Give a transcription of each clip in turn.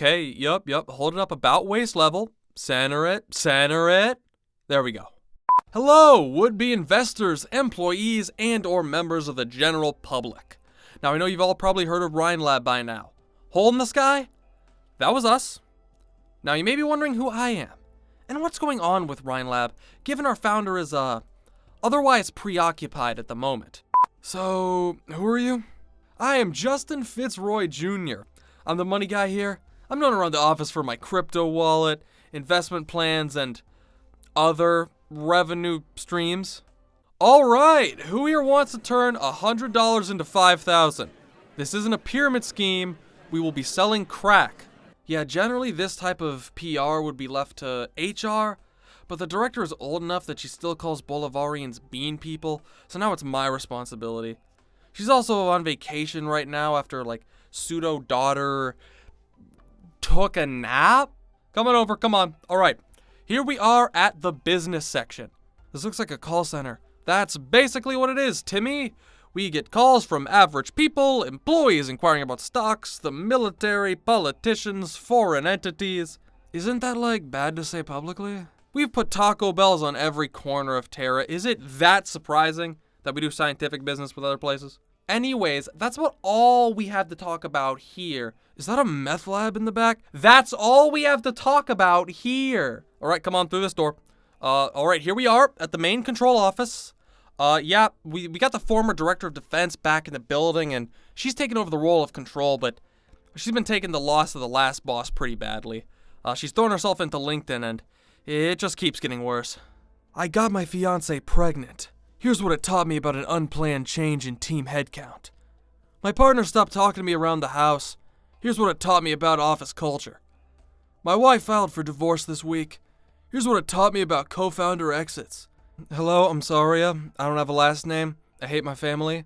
Okay, yup. Hold it up about waist level. Center it. There we go. Hello, would-be investors, employees, and or members of the general public. Now, I know you've all probably heard of Rhine Lab by now. Hole in the sky? That was us. Now, you may be wondering who I am, and what's going on with Rhine Lab, given our founder is, otherwise preoccupied at the moment. So, who are you? I am Justin Fitzroy Jr. I'm the money guy here. I'm known around the office for my crypto wallet, investment plans, and other revenue streams. Alright, who here wants to turn $100 into $5,000? This isn't a pyramid scheme. We will be selling crack. Yeah, generally this type of PR would be left to HR, but the director is old enough that she still calls Bolivarians bean people, so now it's my responsibility. She's also on vacation right now after, pseudo-daughter took a nap? Come on over, come on. Alright, here we are at the business section. This looks like a call center. That's basically what it is, Timmy. We get calls from average people, employees inquiring about stocks, the military, politicians, foreign entities. Isn't that, bad to say publicly? We've put Taco Bells on every corner of Terra. Is it that surprising that we do scientific business with other places? Anyways, that's about all we have to talk about here. Is that a meth lab in the back? That's all we have to talk about here. All right, come on through this door. All right, here we are at the main control office. Yeah, we got the former director of defense back in the building, and she's taken over the role of control, but she's been taking the loss of the last boss pretty badly. She's thrown herself into LinkedIn, and it just keeps getting worse. I got my fiance pregnant. Here's what it taught me about an unplanned change in team headcount. My partner stopped talking to me around the house. Here's what it taught me about office culture. My wife filed for divorce this week. Here's what it taught me about co-founder exits. Hello, I'm sorry, I don't have a last name. I hate my family.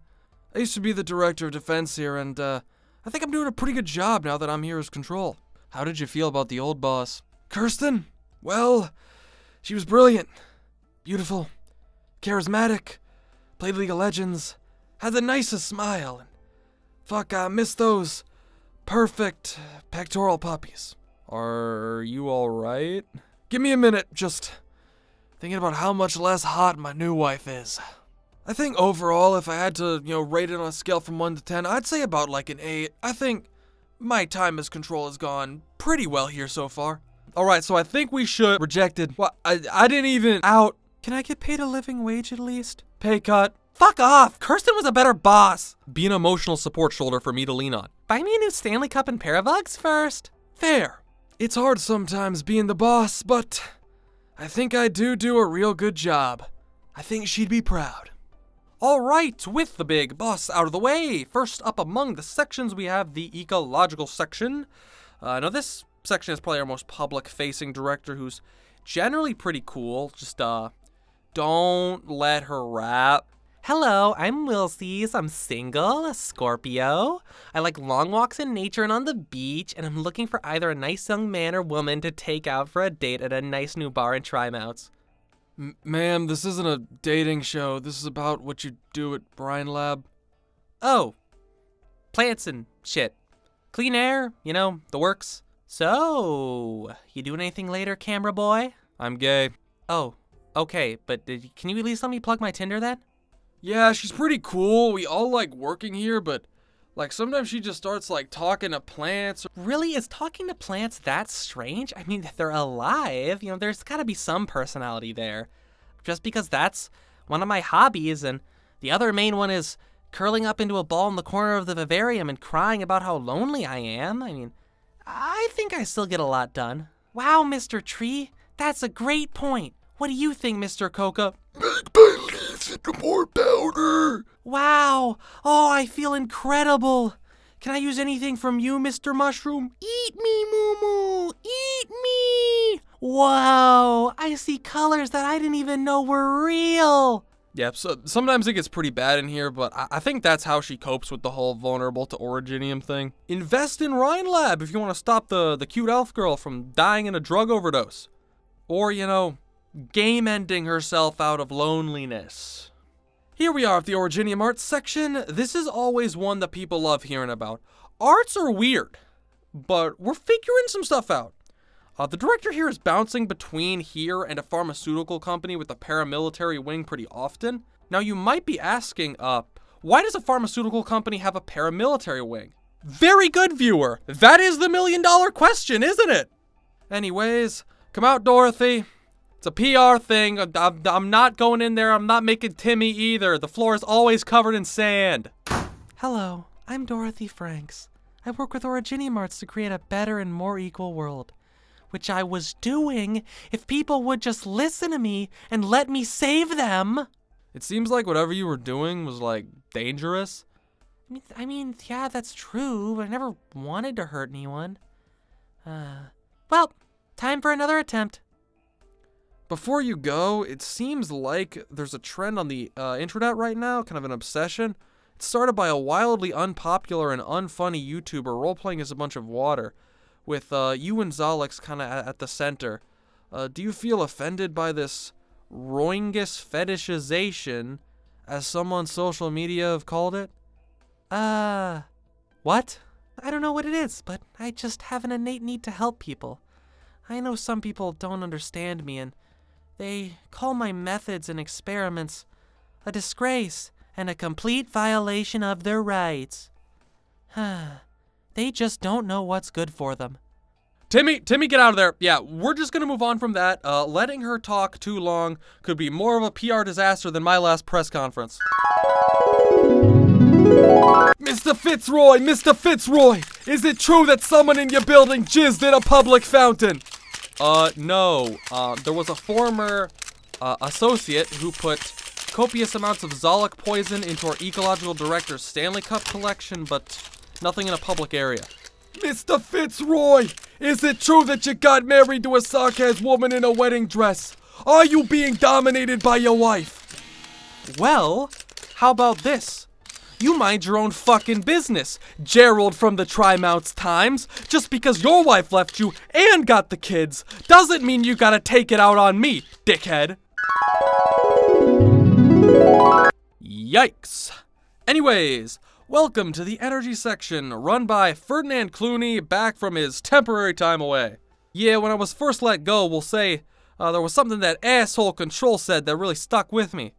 I used to be the director of defense here, and I think I'm doing a pretty good job now that I'm here as control. How did you feel about the old boss? Kirsten? Well, she was brilliant, beautiful, charismatic, played League of Legends, had the nicest smile, and fuck, I miss those perfect pectoral puppies. Are you alright? Give me a minute, just thinking about how much less hot my new wife is. I think overall, if I had to, rate it on a scale from 1 to 10, I'd say about an 8. I think my time as control has gone pretty well here so far. Alright, so I think we should... Rejected. What? I didn't even... Out. Can I get paid a living wage at least? Pay cut. Fuck off! Kirsten was a better boss! Be an emotional support shoulder for me to lean on. Buy me a new Stanley Cup and pair of Uggs first. Fair. It's hard sometimes being the boss, but I think I do a real good job. I think she'd be proud. Alright, with the big boss out of the way, first up among the sections we have the ecological section. Now this section is probably our most public-facing director, who's generally pretty cool. Just, don't let her rap. Hello, I'm Wilsies. I'm single, a Scorpio. I like long walks in nature and on the beach, and I'm looking for either a nice young man or woman to take out for a date at a nice new bar in Trimouts. Ma'am, this isn't a dating show. This is about what you do at Rhine Lab. Oh, plants and shit. Clean air, the works. So, you doing anything later, camera boy? I'm gay. Oh, okay, but can you at least let me plug my Tinder then? Yeah, she's pretty cool. We all like working here, but sometimes she just starts talking to plants. Really? Is talking to plants that strange? I mean, they're alive. There's gotta be some personality there. Just because that's one of my hobbies, and the other main one is curling up into a ball in the corner of the vivarium and crying about how lonely I am. I mean, I think I still get a lot done. Wow, Mr. Tree, that's a great point. What do you think, Mr. Coca? Make my leaves into more powder. Wow. Oh, I feel incredible. Can I use anything from you, Mr. Mushroom? Eat me, Moo Moo. Eat me. Wow. I see colors that I didn't even know were real. Yep, so sometimes it gets pretty bad in here, but I think that's how she copes with the whole vulnerable to originium thing. Invest in Rhine Lab if you want to stop the cute elf girl from dying in a drug overdose. Or, game-ending herself out of loneliness. Here we are at the Originium Arts section. This is always one that people love hearing about. Arts are weird. but we're figuring some stuff out. The director here is bouncing between here and a pharmaceutical company with a paramilitary wing pretty often. Now you might be asking, why does a pharmaceutical company have a paramilitary wing? Very good, viewer. That is the million-dollar question, isn't it? Anyways, come out, Dorothy. It's a PR thing. I'm not going in there. I'm not making Timmy either. The floor is always covered in sand. Hello, I'm Dorothy Franks. I work with Originimarts to create a better and more equal world. Which I was doing if people would just listen to me and let me save them. It seems like whatever you were doing was, like, dangerous. I mean, yeah, that's true, but I never wanted to hurt anyone. Well, time for another attempt. Before you go, it seems like there's a trend on the internet right now, kind of an obsession. It started by a wildly unpopular and unfunny YouTuber role-playing as a bunch of water, with you and Zolix kind of at the center. Do you feel offended by this Roingus fetishization, as some on social media have called it? What? I don't know what it is, but I just have an innate need to help people. I know some people don't understand me, and they call my methods and experiments a disgrace and a complete violation of their rights. They just don't know what's good for them. Timmy, get out of there. Yeah, we're just gonna move on from that. Letting her talk too long could be more of a PR disaster than my last press conference. Mr. Fitzroy, is it true that someone in your building jizzed in a public fountain? No. There was a former, associate who put copious amounts of Zolok poison into our ecological director's Stanley Cup collection, but nothing in a public area. Mr. Fitzroy, is it true that you got married to a sarcasm woman in a wedding dress? Are you being dominated by your wife? Well, how about this? You mind your own fucking business, Gerald from the Tri-Mounts Times. Just because your wife left you and got the kids doesn't mean you gotta take it out on me, dickhead. Yikes. Anyways, welcome to the energy section, run by Ferdinand Clooney, back from his temporary time away. Yeah, when I was first let go, we'll say, there was something that asshole Control said that really stuck with me.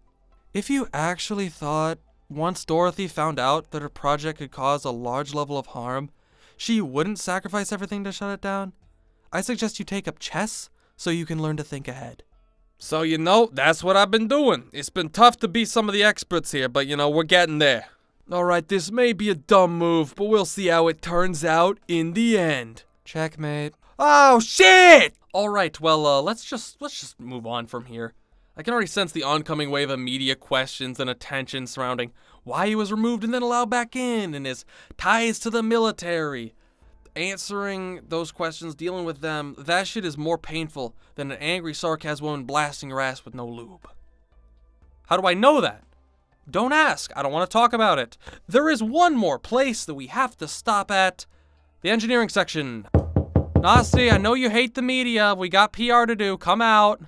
If you actually thought, once Dorothy found out that her project could cause a large level of harm, she wouldn't sacrifice everything to shut it down, I suggest you take up chess so you can learn to think ahead. So, that's what I've been doing. It's been tough to beat some of the experts here, but, we're getting there. Alright, this may be a dumb move, but we'll see how it turns out in the end. Checkmate. Oh, shit! Alright, well, let's just move on from here. I can already sense the oncoming wave of media questions and attention surrounding why he was removed and then allowed back in, and his ties to the military. Answering those questions, dealing with them, that shit is more painful than an angry sarcasm woman blasting her ass with no lube. How do I know that? Don't ask. I don't want to talk about it. There is one more place that we have to stop at. The engineering section. Nasty, I know you hate the media. We got PR to do. Come out.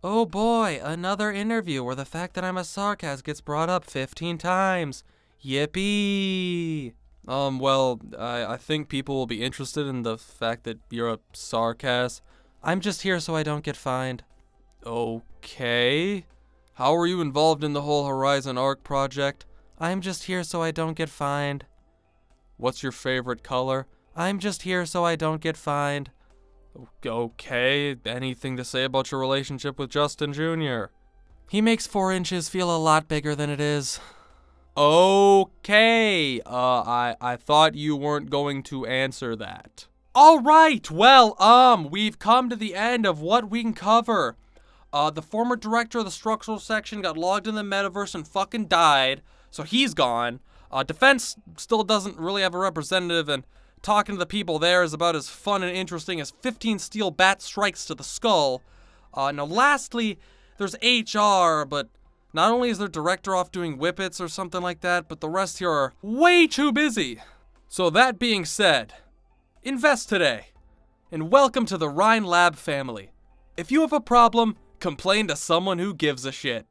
Oh boy, another interview where the fact that I'm a sarcasm gets brought up 15 times. Yippee. Well, I think people will be interested in the fact that you're a sarcasm. I'm just here so I don't get fined. Okay. How are you involved in the whole Horizon Arc project? I'm just here so I don't get fined. What's your favorite color? I'm just here so I don't get fined. Okay, anything to say about your relationship with Justin Jr.? He makes 4 inches feel a lot bigger than it is. Okay, I thought you weren't going to answer that. Alright, well, we've come to the end of what we can cover. The former director of the structural section got logged in the metaverse and fucking died, so he's gone. Defense still doesn't really have a representative, and talking to the people there is about as fun and interesting as 15 steel bat strikes to the skull. Now lastly, there's HR, but not only is their director off doing whippets or something like that, but the rest here are way too busy. So that being said, invest today, and welcome to the Rhine Lab family. If you have a problem, complain to someone who gives a shit.